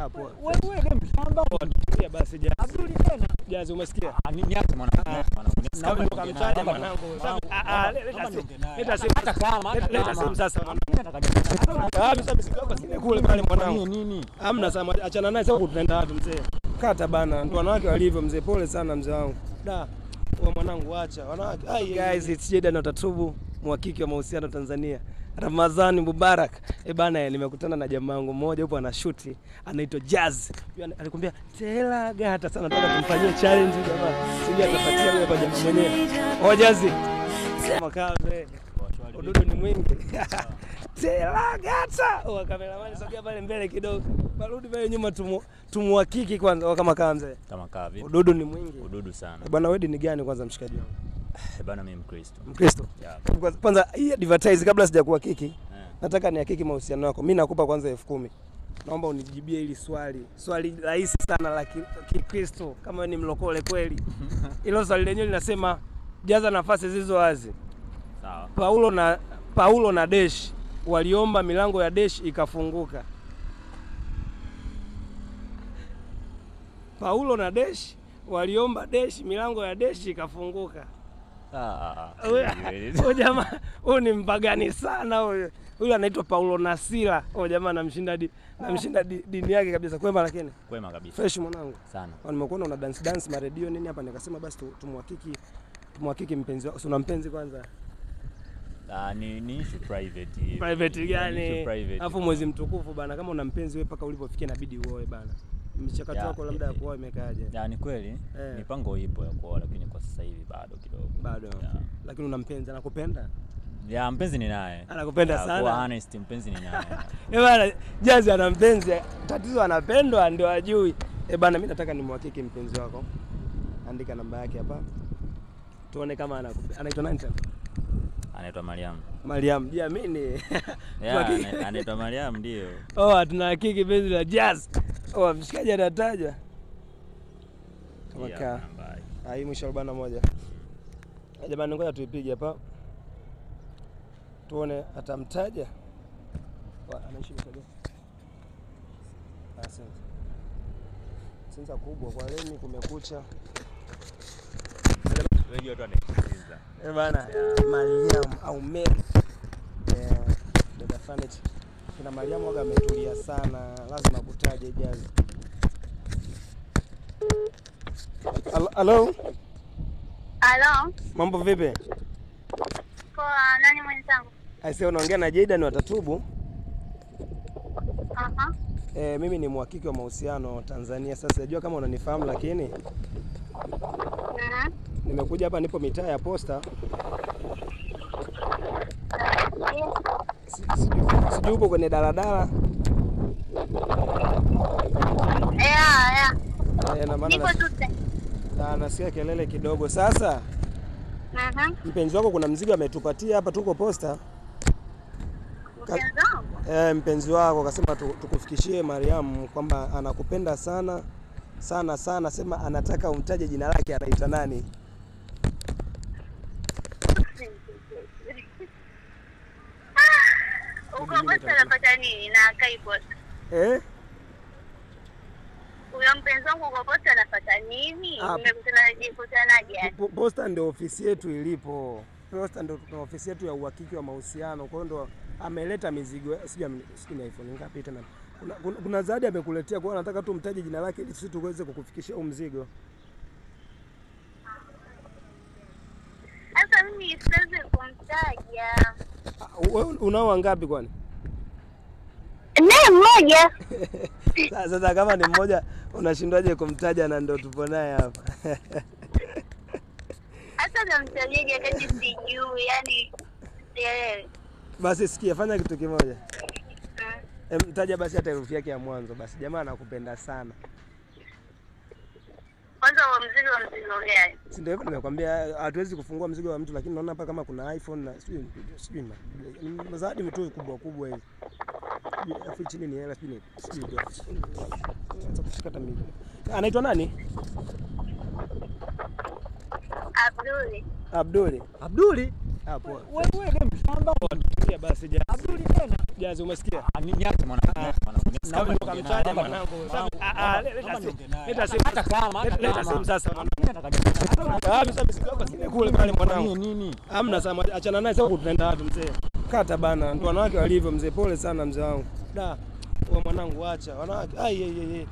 Hapo. Wewe ni mshamba. Tulia basi Jazz. Abduli tena. Jazz umesikia? Niache mwanangu. Naomba tukamtaje mwanangu. Leta simu Hata kama leta simu sasa mwanangu. Sasa msiku wako sile kule pale mwanangu. Nini? Hamna sasa achana naye sasa tunaenda wapi mzee? Kata bana, ndio wanawake walivyo mzee, pole sana mzee wangu. Da. Wewe mwanangu acha wanawake. Guys, it's Jaydan Watatubu, mhakiki wa mahusiano Tanzania. Ramadhani Mubarak. Bana nimekutana na jamaa wangu mmoja hapo anashuti, anaitwa Jazz. Alikwambia tela gata sana, nataka tumfanyie challenge jamaa. Sije atapatia wewe kwa jamaa mwenyewe. Oh Jazz. Kama kaze. Ududu ni mwingi. Tela gata. Oh kameramani sogea pale mbele kidogo. Barudi pale nyuma tumuhakiki kwanza kama kaa mzee. Kama kaa vipi? Ududu ni mwingi. Ududu sana. Bwana wewe ni gani kwanza mshikaji wangu? Bana mimi Mkristo. Mkristo? Yeah. Kwanza hii advertise kabla sijakuhakiki. Yeah. Nataka nihakiki mahusiano yako. Mimi nakupa kwanza 10,000. Naomba unijibie hili swali. Swali rahisi sana la Kikristo kama wewe ni mlokole kweli. Hilo swali lenyewe linasema jaza nafasi zilizo wazi. Sawa. Paulo na Dash waliomba milango ya Dash ikafunguka. Paulo na Dash waliomba Dash milango ya Dash ikafunguka. Huyo jamaa huyu ni mpagani sana huyo. Huyu anaitwa Paulo na Sila. Huyo jamaa anamshinda dini yake kabisa. Kwema lakini? Kwema kabisa. Fresh mwanangu. Sana. Nimekuona una dance ma radio nini hapa, nikasema basi tumhakiki mpenzi wako. Una mpenzi kwanza? Ni issue private. Private gani? Alafu mwezi mtukufu bana, kama una mpenzi wewe paka ulipofikia inabidi uoe bana. Mchakato wako labda ya kuoa imekaaje? Ni kweli. Mipango ipo ya kuoa lakini kwa sasa hivi bado kidogo. Bado. Lakini una mpenzi anakupenda? Mpenzi ni naye. Anakupenda sana. Kwa honest mpenzi ni naye. Bana, Jazz ana mpenzi. Tatizo anapendwa ndio ajui. Bana mimi nataka nimhakiki mpenzi wako. Andika namba yake hapa. Tuone kama anaitwa nani tena? Anaitwa Mariam. Mariam, jiamini. Anaitwa Mariam ndio. Tunahakiki penzi la Jazz. Mshikaji anataja. Kama kaa. Hii mwisho 41. Jamani ngoja tuipige hapa. Tuone atamtaja. Anaishi mtaja. Asante. Sensa kubwa kwa leni kumekucha. Wengi watu wanasikiliza. Bana, Mariam au Mary. Dada Fanet. Kuna Mariam waga ametulia sana, lazima kutaje Jazz. Hello? Hello. Mambo vipi? Kwa nani mwenzangu? Aisee, unaongea na Jaydan Watatubu. Aha. Mimi ni mhakiki wa mahusiano Tanzania. Sasa sijua kama unanifahamu lakini nimekuja hapa, nipo mitaa ya Posta. Sijui upo kwenye daladala. Yeah. Na maana nasikia kelele kidogo. Sasa mpenzi wako kuna mzigo ametupatia hapa, tuko Posta. Mpenzi wako akasema tukufikishie Mariam kwamba anakupenda sana sana sana, sema anataka umtaje jina lake, anaitwa nani? Uko Posta anapata nini na kai Posta? Huyo mpenzi wangu uko Posta anapata nini? Umekutanaje? Posta ndio ofisi yetu ilipo. Posta ndio tuna ofisi yetu ya uhakiki wa mahusiano. Kwa hiyo ndo ameleta mizigo. Sijui iPhone ngapi tena. Kuna zawadi amekuletea, kwa hiyo anataka tu mtaje jina lake ili sisi tuweze kukufikishia mzigo. Sasa mimi siwezi kumtaja. Wewe unao wangapi kwani? Ni mmoja. Sasa kama ni mmoja unashindwaje kumtaja na ndio tupo naye hapa? Hata namtajaje kati sijui, yani sielewi. Basi sikia, fanya kitu kimoja. Mtaja basi hata herufi yake ya mwanzo basi. Jamaa anakupenda sana. Kwanza wa mzigo gani? Si ndio hivyo nimekwambia hatuwezi kufungua mzigo wa mtu, lakini naona hapa kama kuna iPhone na sijui mazadi mtu kubwa hivi. Afu chini ni hela sijui. Sasa kushikata mimi. Anaitwa nani? Abduli? Hapo. Wewe ni mshamba. Tulia basi Jazz. Abduli tena. Jazz umesikia? Niache mwanangu. Kama tukamtaja mwanangu. Leta simu. Hata kama Leta simu sasa mwanangu. Sasa msiku wako sile kule pale mwanangu. Nini? Hamna sama, achana naye sasa tunaenda wapi mzee? Kata bana, ndio wanawake walivyo mzee, pole sana mzee wangu. Da. Wewe mwanangu acha. Wanawake. Ai.